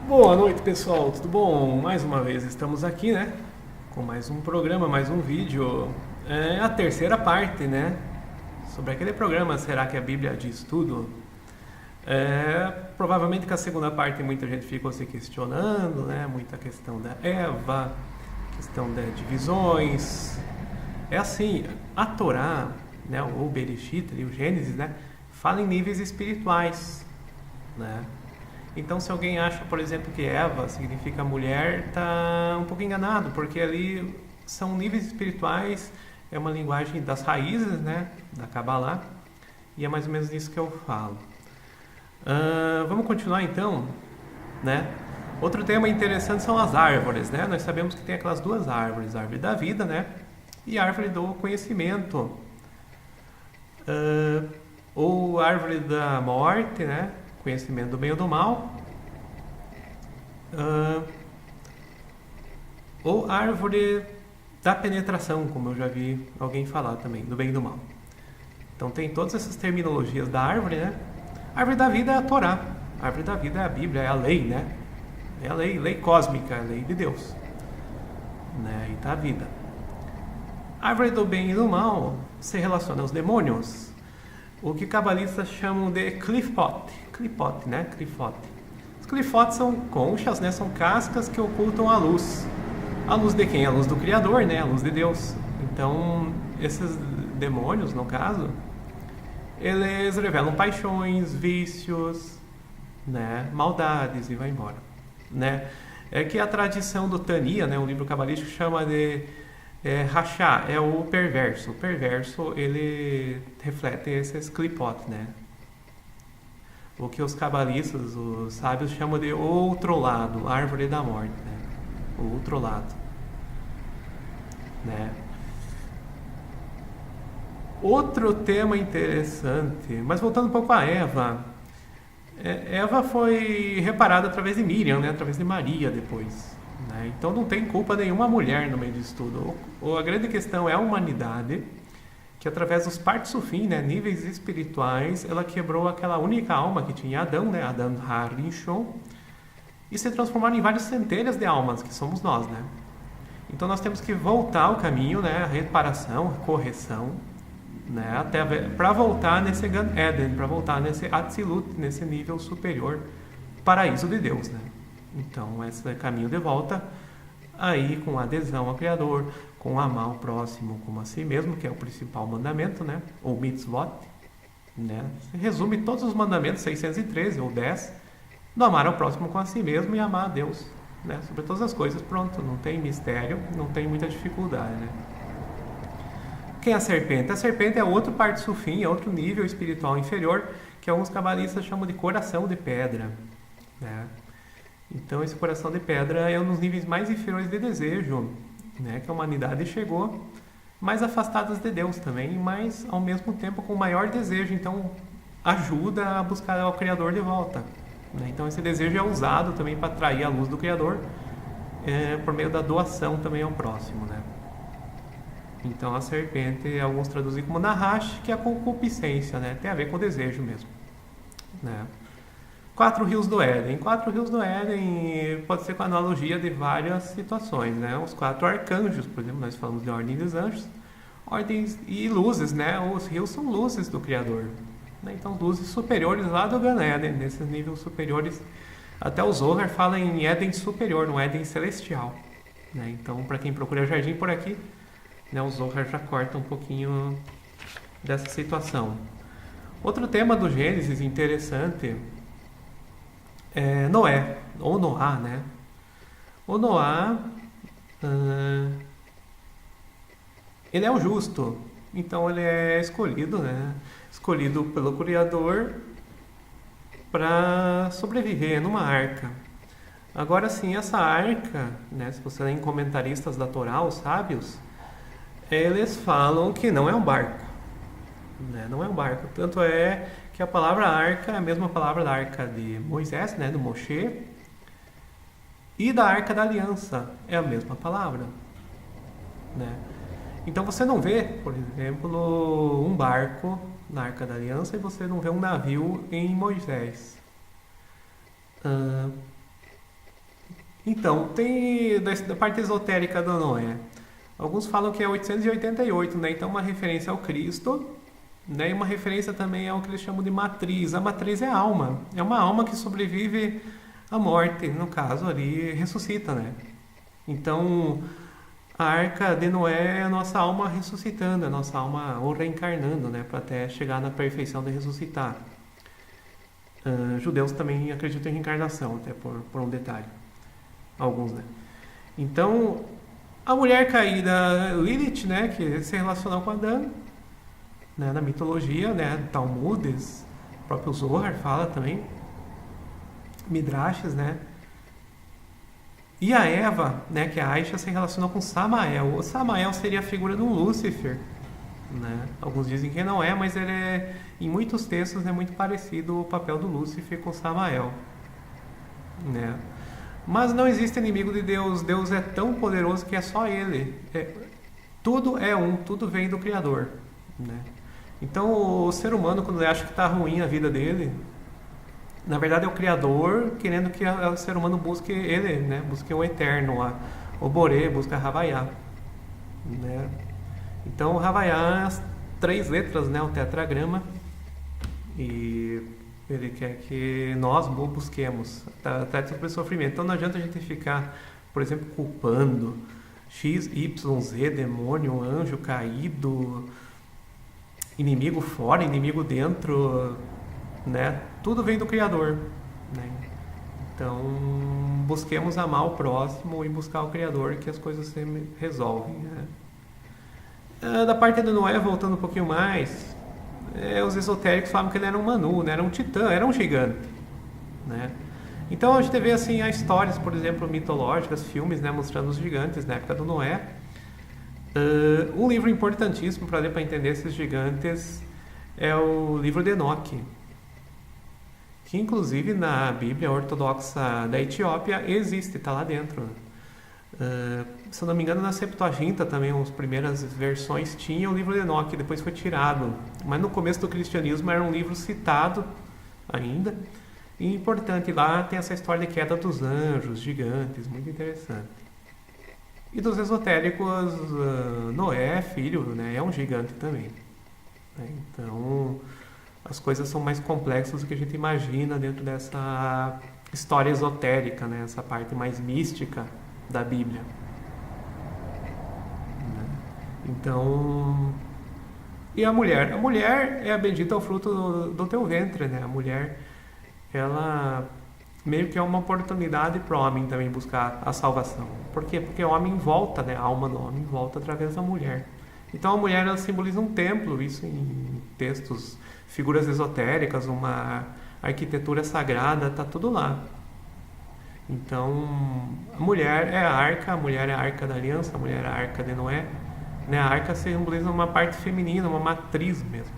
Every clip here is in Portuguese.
Boa noite, pessoal, tudo bom? Mais uma vez estamos aqui, né? Com mais um programa, mais um vídeo. É a terceira parte, né? Sobre aquele programa, será que a Bíblia diz tudo? Provavelmente que a segunda parte muita gente ficou se questionando, né? Muita questão da Eva, questão de divisões. É assim, a Torá, né? O Bereshit e o Gênesis, né? Fala em níveis espirituais, né? Então, se alguém acha, por exemplo, que Eva significa mulher, está um pouco enganado, porque ali são níveis espirituais, é uma linguagem das raízes, né, da Kabbalah, e é mais ou menos isso que eu falo. Vamos continuar então, né? Outro tema interessante são as árvores, né? Nós sabemos que tem aquelas duas árvores, a árvore da vida, né, e a árvore do conhecimento, Ah, ou a árvore da morte, né, conhecimento do bem ou do mal. Ah, ou árvore da penetração, como eu já vi alguém falar também, do bem e do mal. Então tem todas essas terminologias da árvore, né? A árvore da vida é a Torá. A árvore da vida é a Bíblia, é a lei, né? É a lei cósmica, a lei de Deus. Né? E tá a vida. A árvore do bem e do mal se relaciona aos demônios. O que cabalistas chamam de clifot. Clipot, né? Clifot. Os clifotes são conchas, né? São cascas que ocultam a luz. A luz de quem? A luz do Criador, né? A luz de Deus. Então, esses demônios, no caso, eles revelam paixões, vícios, né? Maldades e vai embora, né? É que a tradição do Tania, né? O livro cabalístico chama de rachá, é o perverso. O perverso, ele reflete esses clipotes, né? O que os cabalistas, os sábios, chamam de outro lado, árvore da morte, né? O outro lado, né? Outro tema interessante, mas voltando um pouco a Eva, Eva foi reparada através de Miriam, né? Através de Maria depois. Né? Então não tem culpa nenhuma mulher no meio disso tudo. A grande questão é a humanidade, que através dos partos fim, né? Níveis espirituais, ela quebrou aquela única alma que tinha Adão, né? Adão Harishon, e se transformaram em várias centelhas de almas, que somos nós, né? Então nós temos que voltar ao caminho, né? A reparação, a correção, né? Até para voltar nesse Gan Eden, para voltar nesse Atzilut, nesse nível superior, paraíso de Deus, né? Então esse é caminho de volta aí com adesão ao Criador, com amar o próximo como a si mesmo, que é o principal mandamento, né? Ou mitzvot, né? Se resume todos os mandamentos 613 ou 10 do amar ao próximo com a si mesmo e amar a Deus, né? Sobre todas as coisas, pronto, não tem mistério, não tem muita dificuldade, né? Quem é a serpente? A serpente é outro parte sufim, é outro nível espiritual inferior, que alguns cabalistas chamam de coração de pedra, né? Então esse coração de pedra é um dos níveis mais inferiores de desejo, né? Que a humanidade chegou mais afastadas de Deus também, mas ao mesmo tempo com maior desejo, então ajuda a buscar o Criador de volta, né? Então esse desejo é usado também para atrair a luz do Criador, por meio da doação também ao próximo, né? Então a serpente, alguns traduzem como Nahash, que é a concupiscência, né? Tem a ver com o desejo mesmo, né? Quatro rios do Éden. Quatro rios do Éden pode ser com a analogia de várias situações, né? Os quatro arcanjos, por exemplo, nós falamos de ordem dos anjos, ordens e luzes, né? Os rios são luzes do Criador, né? Então luzes superiores lá do Gan Éden, nesses níveis superiores. Até o Zohar fala em Éden superior, no Éden celestial, né? Então, para quem procura jardim por aqui, né, o Zohar já corta um pouquinho dessa situação. Outro tema do Gênesis interessante é Noé, ou Noá, né? O Noá, ele é o justo, então ele é escolhido, né? Escolhido pelo Criador para sobreviver numa arca. Agora sim, essa arca, né? Se você ler em comentaristas da Torá, os sábios, eles falam que não é um barco, né? Não é um barco. Tanto é que a palavra arca é a mesma palavra da arca de Moisés, né? Do Moshe, e da arca da aliança é a mesma palavra, né? Então você não vê, por exemplo, um barco na arca da aliança e você não vê um navio em Moisés. Então, tem da parte esotérica do Noé. Alguns falam que é 888, né? Então, uma referência ao Cristo, né? E uma referência também ao que eles chamam de matriz. A matriz é a alma. É uma alma que sobrevive à morte, no caso ali, ressuscita, né? Então, a arca de Noé é a nossa alma ressuscitando, a nossa alma ou reencarnando, né? Para até chegar na perfeição de ressuscitar. Judeus também acreditam em reencarnação, até por um detalhe. Alguns, né? Então, a mulher caída Lilith, né? Que se relacionou com Adão, né, na mitologia, né? Talmudes, o próprio Zohar fala também. Midrashes, né? E a Eva, né, que é a Aisha, se relacionou com Samael. O Samael seria a figura do Lúcifer, né? Alguns dizem que não é, mas ele é, em muitos textos é muito parecido o papel do Lúcifer com Samael, né? Mas não existe inimigo de Deus. Deus é tão poderoso que é só Ele. Tudo é um, tudo vem do Criador, né? Então o ser humano, quando ele acha que está ruim a vida dele, na verdade é o Criador querendo que o ser humano busque Ele, né? Busque o Eterno, o Boré, busque a Havaiá, né? Então o Havaiá é as 3 letras, né? O tetragrama. E ele quer que nós busquemos até sobre o sofrimento. Então não adianta a gente ficar, por exemplo, culpando X, Y, Z, demônio, anjo caído, inimigo fora, inimigo dentro, né? Tudo vem do Criador, né? Então busquemos amar o próximo e buscar o Criador, que as coisas se resolvem, né? Da parte do Noé, voltando um pouquinho mais, os esotéricos falavam que ele era um Manu, né? Era um titã, era um gigante, né? Então a gente vê assim as histórias, por exemplo, mitológicas, filmes, né, mostrando os gigantes na época do Noé. Um livro importantíssimo para ler, para entender esses gigantes, é o livro de Enoque, que inclusive na Bíblia Ortodoxa da Etiópia existe, está lá dentro. Se eu não me engano, na Septuaginta também, as primeiras versões tinha o livro de Enoque, depois foi tirado. Mas no começo do cristianismo era um livro citado ainda. E importante, lá tem essa história de queda dos anjos, gigantes, muito interessante. E dos esotéricos, Noé, filho, né, é um gigante também, né? Então, as coisas são mais complexas do que a gente imagina dentro dessa história esotérica, né, essa parte mais mística da Bíblia, né? Então, e a mulher é a bendita ao fruto do teu ventre, né? A mulher, ela meio que é uma oportunidade para o homem também buscar a salvação. Por quê? Porque o homem volta, né? A alma do homem volta através da mulher. Então a mulher, ela simboliza um templo, isso em textos, figuras esotéricas, uma arquitetura sagrada, tá tudo lá. Então, a mulher é a arca da aliança, a mulher é a arca de Noé, né? A arca simboliza uma parte feminina, uma matriz mesmo.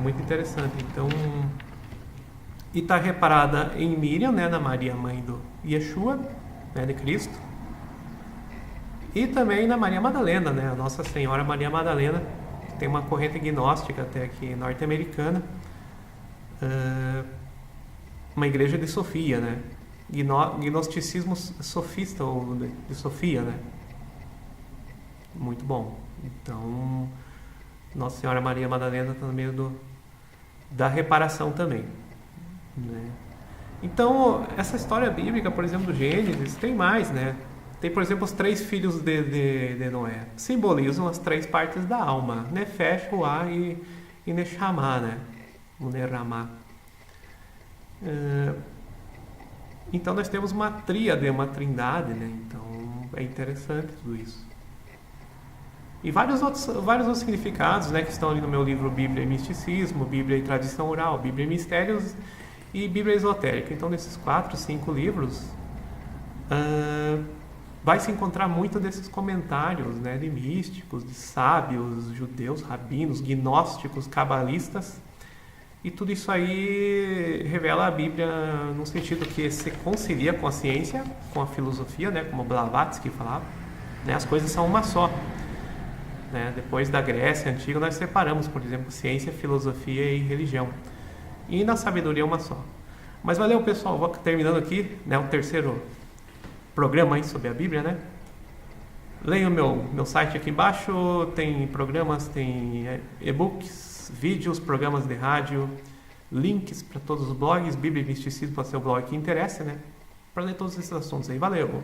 Muito interessante. Então, e está reparada em Miriam, né, na Maria, mãe do Yeshua, né, de Cristo, e também na Maria Madalena, né, a Nossa Senhora Maria Madalena, que tem uma corrente gnóstica até aqui norte-americana, uma igreja de Sofia, né, gnosticismo sofista, ou de Sofia, né, muito bom. Então, Nossa Senhora Maria Madalena está no meio da reparação também, né? Então, essa história bíblica, por exemplo, do Gênesis, tem mais, né? Tem, por exemplo, os 3 filhos de Noé. Simbolizam as 3 partes da alma: Nefesh, Ruá e Neshama, né? O Neramá. Então, nós temos uma tríade, uma trindade, né? Então, é interessante tudo isso. E vários outros significados, né, que estão ali no meu livro Bíblia e Misticismo, Bíblia e Tradição Oral, Bíblia e Mistérios e Bíblia Esotérica. Então, nesses 4, 5 livros, vai se encontrar muito desses comentários, né, de místicos, de sábios, judeus, rabinos, gnósticos, cabalistas. E tudo isso aí revela a Bíblia no sentido que se concilia com a ciência, com a filosofia, né, como Blavatsky falava, né, as coisas são uma só. Né? Depois da Grécia Antiga, nós separamos, por exemplo, ciência, filosofia e religião. E na sabedoria uma só. Mas valeu, pessoal. Vou terminando aqui, né, o terceiro programa aí sobre a Bíblia, né? Leia o meu site aqui embaixo. Tem programas, tem e-books, vídeos, programas de rádio, links para todos os blogs. Bíblia e Misticismo pode ser o blog que interessa, né? Para ler todos esses assuntos aí. Valeu!